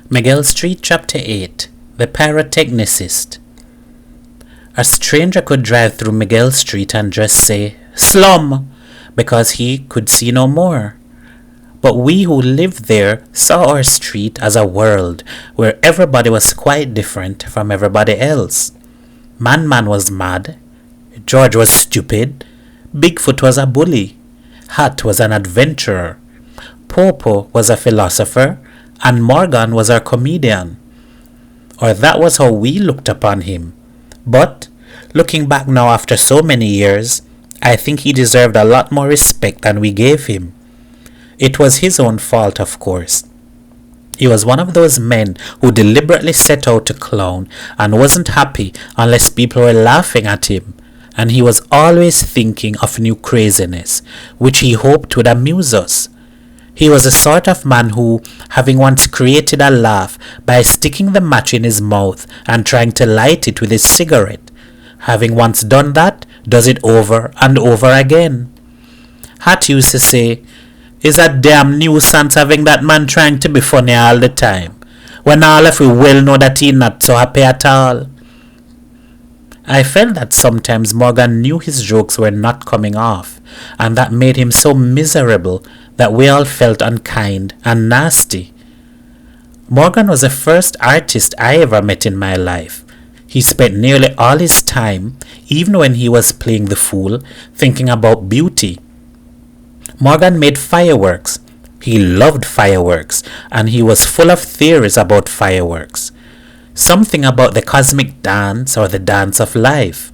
Miguel Street, Chapter 8. The Pyrotechnicist. A stranger could drive through Miguel Street and just say, "Slum," because he could see no more. But we who lived there saw our street as a world where everybody was quite different from everybody else. Man was mad, George was stupid, Bigfoot was a bully, Hat was an adventurer, Popo was a philosopher, and Morgan was our comedian. Or that was how we looked upon him. But, looking back now after so many years, I think he deserved a lot more respect than we gave him. It was his own fault, of course. He was one of those men who deliberately set out to clown and wasn't happy unless people were laughing at him. And he was always thinking of new craziness, which he hoped would amuse us. He was the sort of man who, having once created a laugh by sticking the match in his mouth and trying to light it with his cigarette, having once done that, does it over and over again. Hat used to say, "It's a damn nuisance having that man trying to be funny all the time, when all of we well know that he's not so happy at all." I felt that sometimes Morgan knew his jokes were not coming off, and that made him so miserable that we all felt unkind and nasty. Morgan was the first artist I ever met in my life. He spent nearly all his time, even when he was playing the fool, thinking about beauty. Morgan made fireworks. He loved fireworks, and he was full of theories about fireworks. Something about the cosmic dance or the dance of life.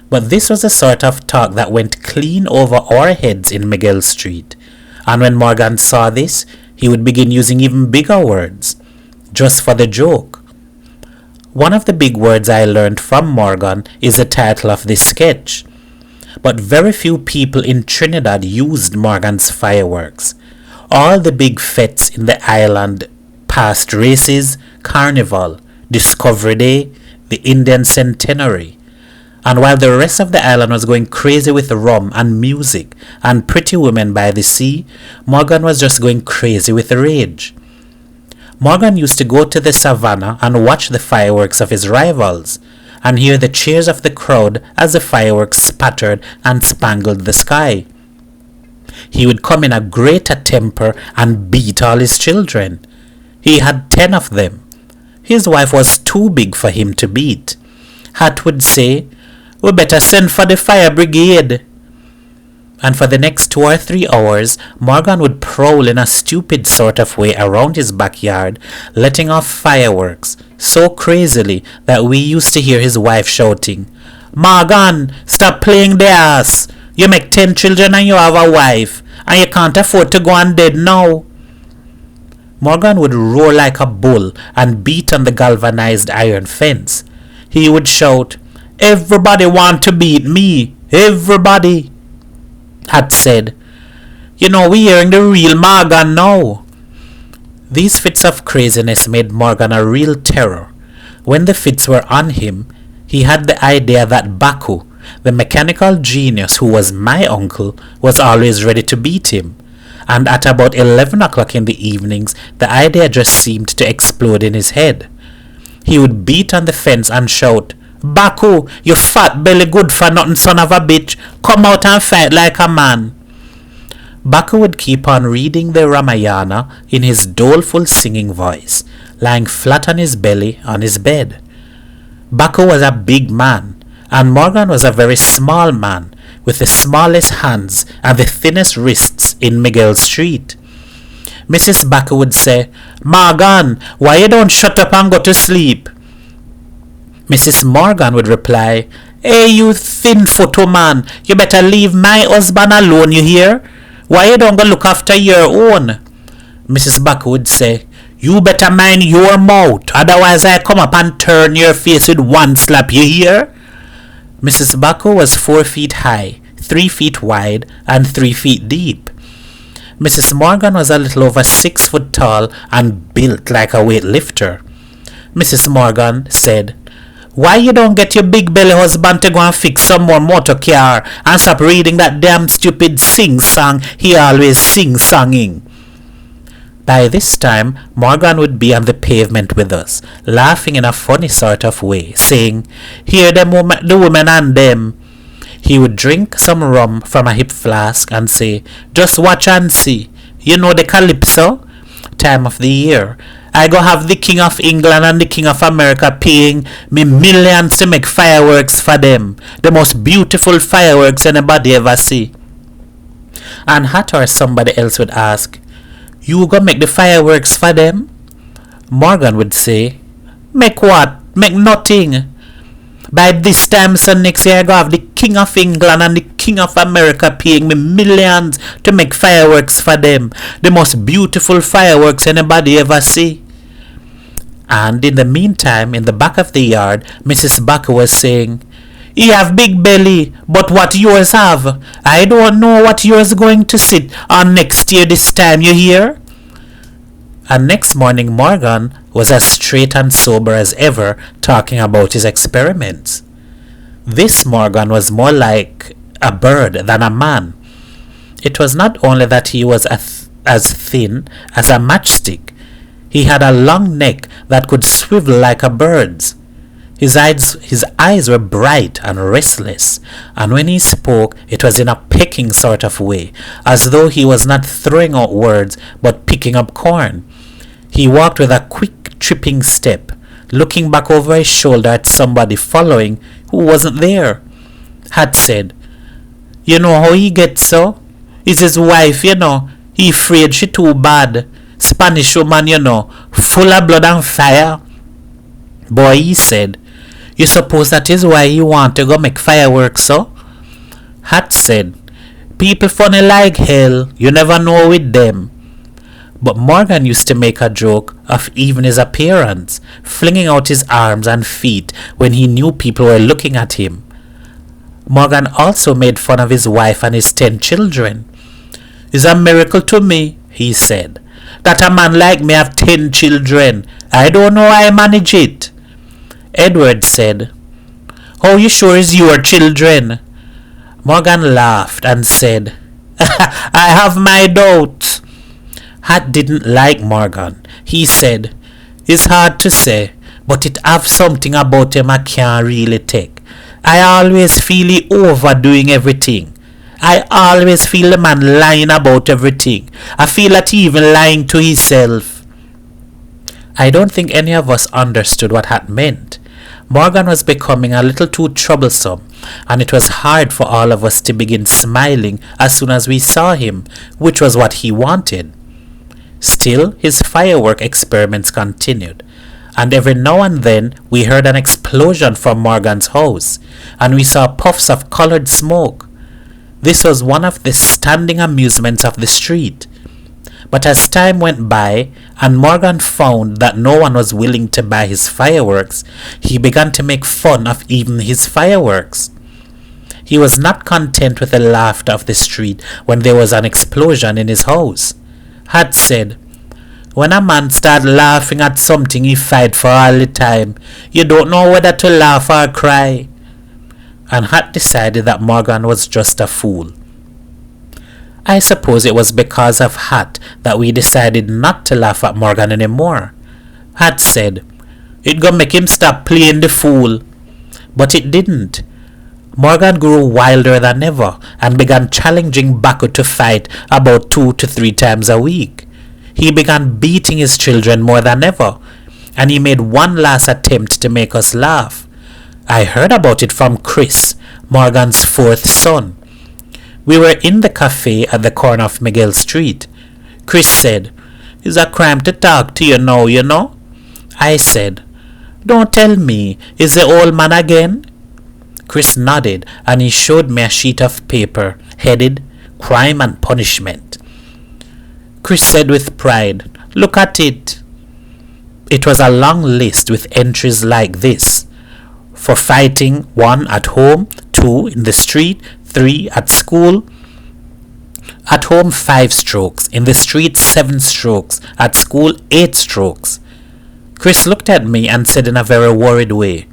But this was the sort of talk that went clean over our heads in Miguel Street. And when Morgan saw this, he would begin using even bigger words, just for the joke. One of the big words I learned from Morgan is the title of this sketch. But very few people in Trinidad used Morgan's fireworks. All the big fetes in the island passed races, carnival, Discovery Day, the Indian Centenary. And while the rest of the island was going crazy with rum and music and pretty women by the sea, Morgan was just going crazy with rage. Morgan used to go to the savannah and watch the fireworks of his rivals, and hear the cheers of the crowd as the fireworks spattered and spangled the sky. He would come in a greater temper and beat all his children. He had 10 of them. His wife was too big for him to beat. Hat would say, "We better send for the fire brigade." And for the next 2 or 3 hours, Morgan would prowl in a stupid sort of way around his backyard, letting off fireworks so crazily that we used to hear his wife shouting, "Morgan, stop playing the ass. You make 10 children and you have a wife, and you can't afford to go on dead now." Morgan would roar like a bull and beat on the galvanized iron fence. He would shout, "Everybody want to beat me, everybody." Hat said, "You know, we're hearing the real Morgan now." These fits of craziness made Morgan a real terror. When the fits were on him, he had the idea that Baku, the mechanical genius who was my uncle, was always ready to beat him. And at about 11 o'clock in the evenings, the idea just seemed to explode in his head. He would beat on the fence and shout, "Baku, you fat belly good for nothing son of a bitch, come out and fight like a man." Baku would keep on reading the Ramayana in his doleful singing voice, lying flat on his belly on his bed. Baku was a big man, and Morgan was a very small man, with the smallest hands and the thinnest wrists in Miguel Street. Mrs. Baku would say, "Morgan, why you don't shut up and go to sleep?" Mrs. Morgan would reply, "Hey, you thin-footed man, you better leave my husband alone, you hear? Why you don't go look after your own?" Mrs. Baku would say, "You better mind your mouth, otherwise I come up and turn your face with one slap, you hear?" Mrs. Baku was 4 feet high, 3 feet wide, and 3 feet deep. Mrs. Morgan was a little over 6 foot tall and built like a weightlifter. Mrs. Morgan said, "Why you don't get your big belly husband to go and fix some more motor car and stop reading that damn stupid sing-song he always sing-songing?" By this time, Morgan would be on the pavement with us, laughing in a funny sort of way, saying, "Hear them the women and them." He would drink some rum from a hip flask and say, "Just watch and see. You know the Calypso? Time of the year. I go have the King of England and the King of America paying me millions to make fireworks for them. The most beautiful fireworks anybody ever see." And Hat or somebody else would ask, "You go make the fireworks for them?" Morgan would say, "Make what? Make nothing. By this time, so next year I go have the King of England and the King of America paying me millions to make fireworks for them. The most beautiful fireworks anybody ever see." And in the meantime, in the back of the yard, Mrs. Bucker was saying, "He have big belly, but what yours have? I don't know what yours going to sit on next year this time, you hear?" And next morning Morgan was as straight and sober as ever, talking about his experiments. This Morgan was more like a bird than a man. It was not only that he was as thin as a matchstick. He had a long neck that could swivel like a bird's. His eyes were bright and restless, and when he spoke, it was in a pecking sort of way, as though he was not throwing out words, but picking up corn. He walked with a quick, tripping step, looking back over his shoulder at somebody following who wasn't there. Hat said, "You know how he gets so? It's his wife, you know. He afraid she too bad. Spanish woman, you know, full of blood and fire." "Boy," he said, "you suppose that is why you want to go make fireworks, so?" Hat said, "People funny like hell. You never know with them." But Morgan used to make a joke of even his appearance, flinging out his arms and feet when he knew people were looking at him. Morgan also made fun of his wife and his 10 children. "It's a miracle to me," he said, "that a man like me have 10 children. I don't know how I manage it." Edward said, "Oh, you sure it's your children?" Morgan laughed and said, "I have my doubts." Hat didn't like Morgan. He said, "It's hard to say, but it have something about him I can't really take. I always feel he overdoing everything. I always feel the man lying about everything. I feel that he even lying to himself." I don't think any of us understood what Hat meant. Morgan was becoming a little too troublesome, and it was hard for all of us to begin smiling as soon as we saw him, which was what he wanted. Still, his firework experiments continued, and every now and then we heard an explosion from Morgan's house, and we saw puffs of colored smoke. This was one of the standing amusements of the street. But as time went by, and Morgan found that no one was willing to buy his fireworks, he began to make fun of even his fireworks. He was not content with the laughter of the street when there was an explosion in his house. Hat said, "When a man start laughing at something he fight for all the time, you don't know whether to laugh or cry." And Hat decided that Morgan was just a fool. I suppose it was because of Hat that we decided not to laugh at Morgan anymore. Hat said, "It gonna make him stop playing the fool." But it didn't. Morgan grew wilder than ever and began challenging Baku to fight about 2 to 3 times a week. He began beating his children more than ever, and he made one last attempt to make us laugh. I heard about it from Chris, Morgan's 4th son. We were in the cafe at the corner of Miguel Street. Chris said, "It's a crime to talk to you now, you know." I said, "Don't tell me, is the old man again?" Chris nodded, and he showed me a sheet of paper headed "Crime and Punishment." Chris said with pride, "Look at it." It was a long list with entries like this: for fighting, 1 at home, 2 in the street, 3 at school. At home 5 strokes, in the street 7 strokes, at school 8 strokes. Chris looked at me and said in a very worried way,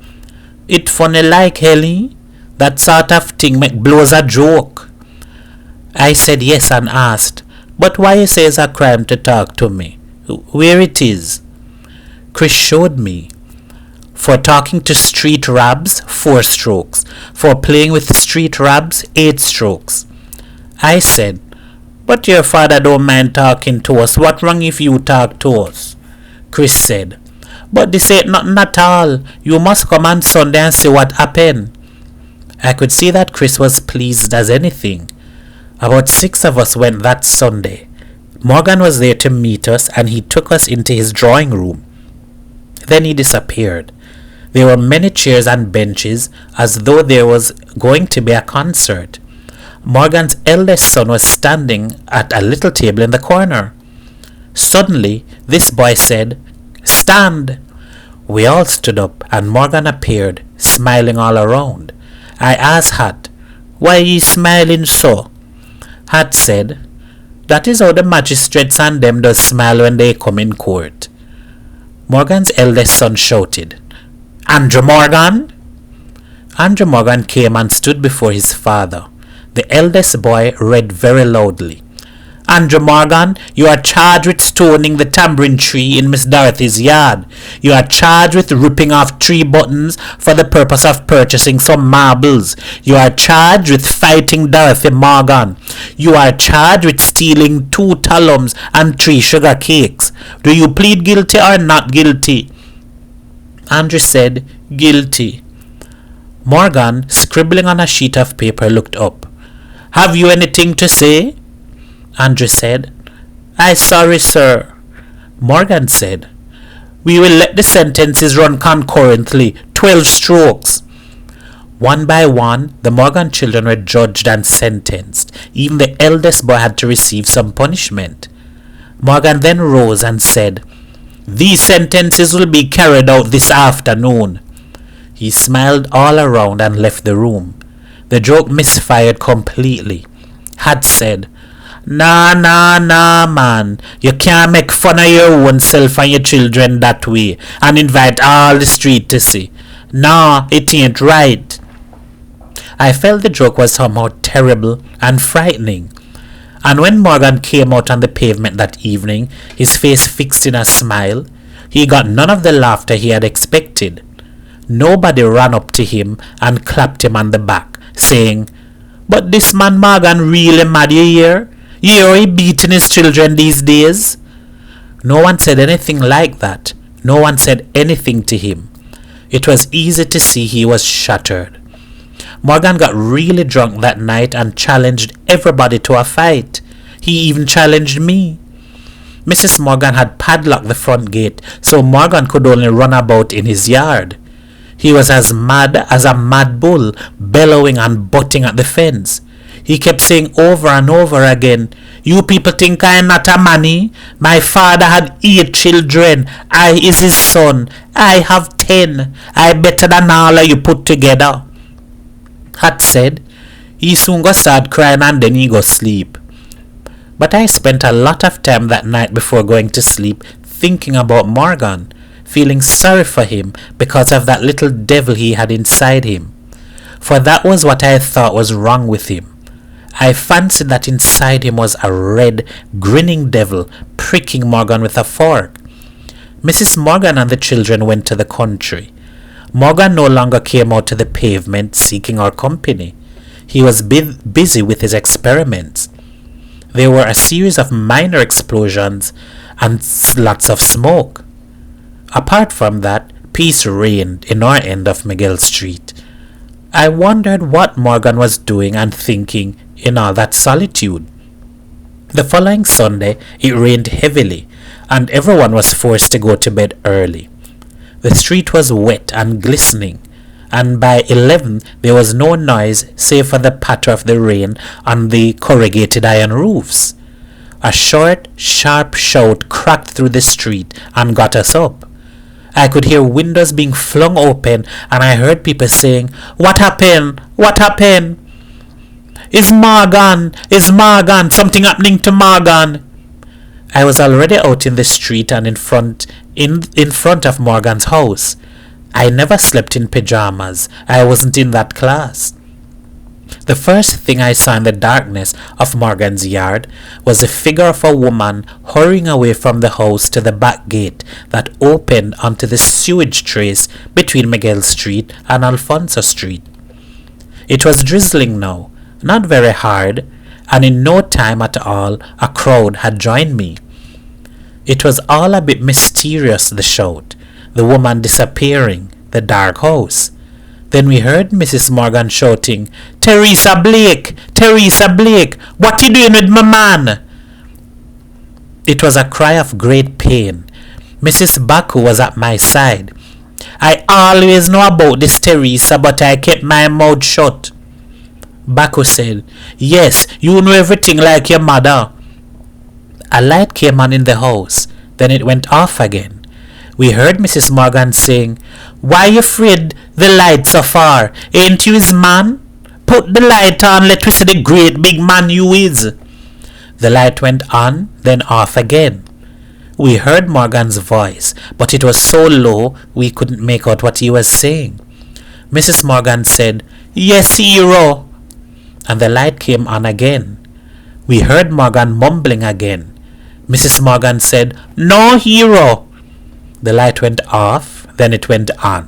"It funny like Helly? That sort of thing make blows a joke." I said yes and asked, "But why you say it's a crime to talk to me? Where it is? Chris showed me. For talking to street rabs, 4 strokes. For playing with street rabs, 8 strokes. I said, but your father don't mind talking to us. What wrong if you talk to us? Chris said, but this ain't nothing at all. You must come on Sunday and see what happened. I could see that Chris was pleased as anything. About 6 of us went that Sunday. Morgan was there to meet us and he took us into his drawing room. Then he disappeared. There were many chairs and benches as though there was going to be a concert. Morgan's eldest son was standing at a little table in the corner. Suddenly, this boy said, "Stand!" We all stood up and Morgan appeared, smiling all around. I asked Hat, "Why ye smiling so?" Hat said, "That is how the magistrates and them does smile when they come in court." Morgan's eldest son shouted, "Andrew Morgan!" Andrew Morgan came and stood before his father. The eldest boy read very loudly, "Andrew Morgan, you are charged with stoning the tambourine tree in Miss Dorothy's yard. You are charged with ripping off 3 buttons for the purpose of purchasing some marbles. You are charged with fighting Dorothy Morgan. You are charged with stealing 2 talums and 3 sugar cakes. Do you plead guilty or not guilty?" Andrew said, "Guilty." Morgan, scribbling on a sheet of paper, looked up. "Have you anything to say?" Andrew said, "I sorry, sir." Morgan said, "We will let the sentences run concurrently, 12 strokes." One by one, the Morgan children were judged and sentenced. Even the eldest boy had to receive some punishment. Morgan then rose and said, "These sentences will be carried out this afternoon." He smiled all around and left the room. The joke misfired completely. Had said, Nah, man. You can't make fun of your own self and your children that way and invite all the street to see. Nah, it ain't right." I felt the joke was somehow terrible and frightening. And when Morgan came out on the pavement that evening, his face fixed in a smile, he got none of the laughter he had expected. Nobody ran up to him and clapped him on the back, saying, "But this man Morgan really mad, you hear? You hear he beating his children these days?" No one said anything like that. No one said anything to him. It was easy to see he was shattered. Morgan got really drunk that night and challenged everybody to a fight. He even challenged me. Mrs. Morgan had padlocked the front gate, so Morgan could only run about in his yard. He was as mad as a mad bull, bellowing and butting at the fence. He kept saying over and over again, "You people think I am not a manny? My father had 8 children. I is his son. I have 10. I better than all of you put together." Hat said, "He soon go start crying and then he go sleep." But I spent a lot of time that night before going to sleep thinking about Morgan, feeling sorry for him because of that little devil he had inside him. For that was what I thought was wrong with him. I fancied that inside him was a red, grinning devil pricking Morgan with a fork. Mrs. Morgan and the children went to the country. Morgan no longer came out to the pavement seeking our company. He was busy with his experiments. There were a series of minor explosions and lots of smoke. Apart from that, peace reigned in our end of Miguel Street. I wondered what Morgan was doing and thinking in all that solitude. The following Sunday, it rained heavily, and everyone was forced to go to bed early. The street was wet and glistening, and by 11 there was no noise save for the patter of the rain on the corrugated iron roofs. A short, sharp shout cracked through the street and got us up. I could hear windows being flung open, and I heard people saying, "What happened? What happened?" Is Morgan? Something happening to Morgan?" I was already out in the street and in front of Morgan's house. I never slept in pajamas. I wasn't in that class. The first thing I saw in the darkness of Morgan's yard was the figure of a woman hurrying away from the house to the back gate that opened onto the sewage trace between Miguel Street and Alfonso Street. It was drizzling now, not very hard, and in no time at all a crowd had joined me. It was all a bit mysterious, the shout, the woman disappearing, the dark house. Then we heard Mrs. Morgan shouting, "Teresa Blake! Teresa Blake! What you doing with my man?" It was a cry of great pain. Mrs. Baku was at my side. "I always know about this Teresa, but I kept my mouth shut." Baku said, "Yes, you know everything like your mother." A light came on in the house, then it went off again. We heard Mrs. Morgan saying, "Why you afraid the light so far? Ain't you his man? Put the light on, let we see the great big man you is." The light went on, then off again. We heard Morgan's voice, but it was so low we couldn't make out what he was saying. Mrs. Morgan said, "Yes, hero," and the light came on again. We heard Morgan mumbling again. Mrs. Morgan said, "No, hero." The light went off, then it went on.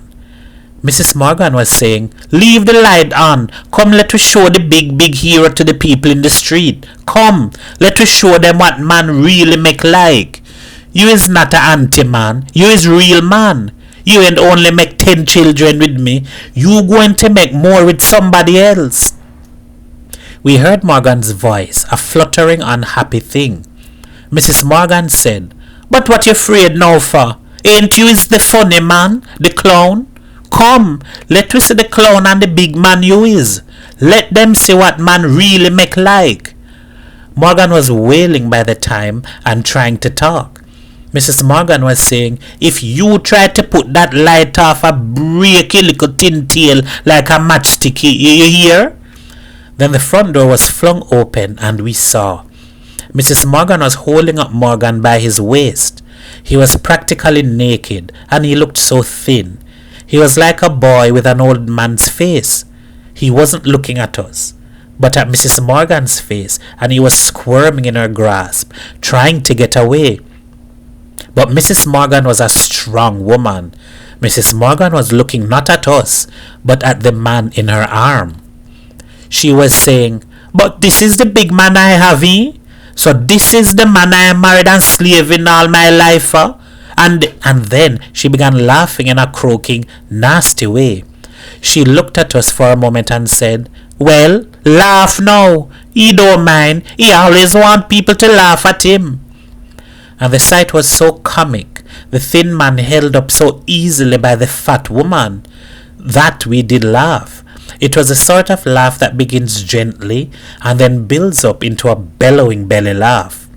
Mrs. Morgan was saying, "Leave the light on. Come, let us show the big hero to the people in the street. Come, let us show them what man really make like. You is not a anti-man. You is real man. You ain't only make 10 children with me. You going to make more with somebody else." We heard Morgan's voice, a fluttering, unhappy thing. Mrs. Morgan said, "But what you afraid now for? Ain't you is the funny man, the clown? Come, let us see the clown and the big man you is. Let them see what man really make like." Morgan was wailing by the time and trying to talk. Mrs. Morgan was saying, "If you try to put that light off, I break your little tin tail like a matchstick, you hear?" Then the front door was flung open and we saw. Mrs. Morgan was holding up Morgan by his waist. He was practically naked and he looked so thin. He was like a boy with an old man's face. He wasn't looking at us, but at Mrs. Morgan's face, and he was squirming in her grasp, trying to get away. But Mrs. Morgan was a strong woman. Mrs. Morgan was looking not at us, but at the man in her arm. She was saying, "But this is the big man I have, eh? So this is the man I married and slaving all my life for?" And then she began laughing in a croaking, nasty way. She looked at us for a moment and said, "Well, laugh now. He don't mind. He always want people to laugh at him." And the sight was so comic, the thin man held up so easily by the fat woman, that we did laugh. It was a sort of laugh that begins gently and then builds up into a bellowing belly laugh.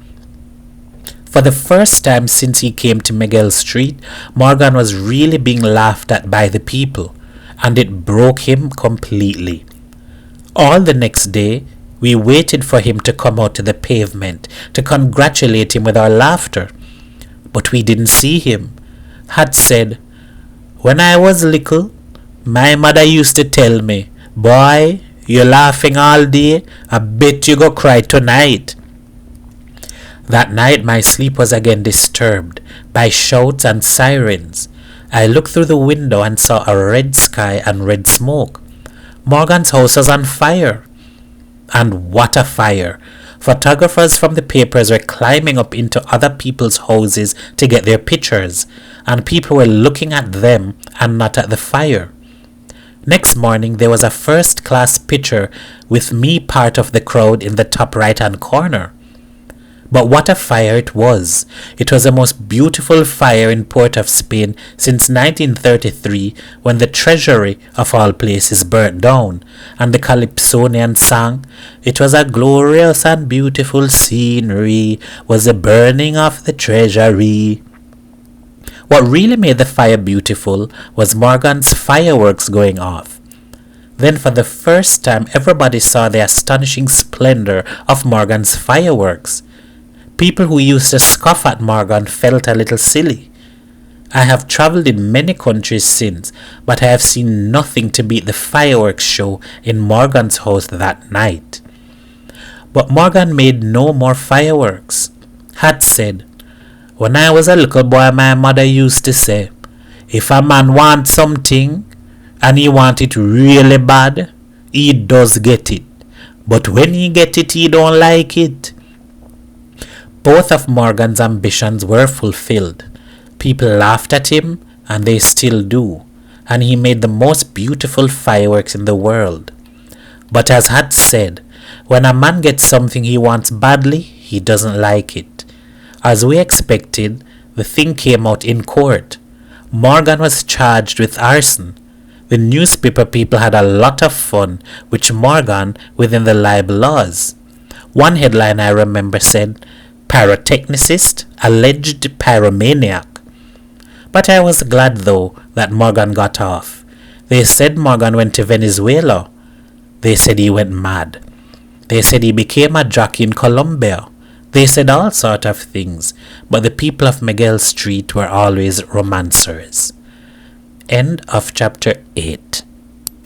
For the first time since he came to Miguel Street, Morgan was really being laughed at by the people, and it broke him completely. All the next day, we waited for him to come out to the pavement to congratulate him with our laughter. But we didn't see him. Had said, "When I was little, my mother used to tell me, 'Boy, you're laughing all day. I bet you go cry tonight.'" That night my sleep was again disturbed by shouts and sirens. I looked through the window and saw a red sky and red smoke. Morgan's house was on fire. And what a fire! Photographers from the papers were climbing up into other people's houses to get their pictures, and people were looking at them and not at the fire. Next morning there was a first-class picture with me part of the crowd in the top right-hand corner. But what a fire it was! It was the most beautiful fire in Port of Spain since 1933, when the treasury of all places burnt down, and the Calypsonian sang, "It was a glorious and beautiful scenery, was the burning of the treasury." What really made the fire beautiful was Morgan's fireworks going off. Then for the first time everybody saw the astonishing splendor of Morgan's fireworks. People who used to scoff at Morgan felt a little silly. I have travelled in many countries since, but I have seen nothing to beat the fireworks show in Morgan's house that night. But Morgan made no more fireworks. Hat said, "When I was a little boy, my mother used to say, if a man wants something, and he wants it really bad, he does get it. But when he get it, he don't like it." Both of Morgan's ambitions were fulfilled. People laughed at him, and they still do, and he made the most beautiful fireworks in the world. But as Hat said, when a man gets something he wants badly, he doesn't like it. As we expected, the thing came out in court. Morgan was charged with arson. The newspaper people had a lot of fun with Morgan within the libel laws. One headline I remember said, "Pyrotechnicist, alleged pyromaniac." But I was glad though that Morgan got off. They said Morgan went to Venezuela. They said he went mad. They said he became a jockey in Colombia. They said all sort of things, but the people of Miguel Street were always romancers. End of chapter 8.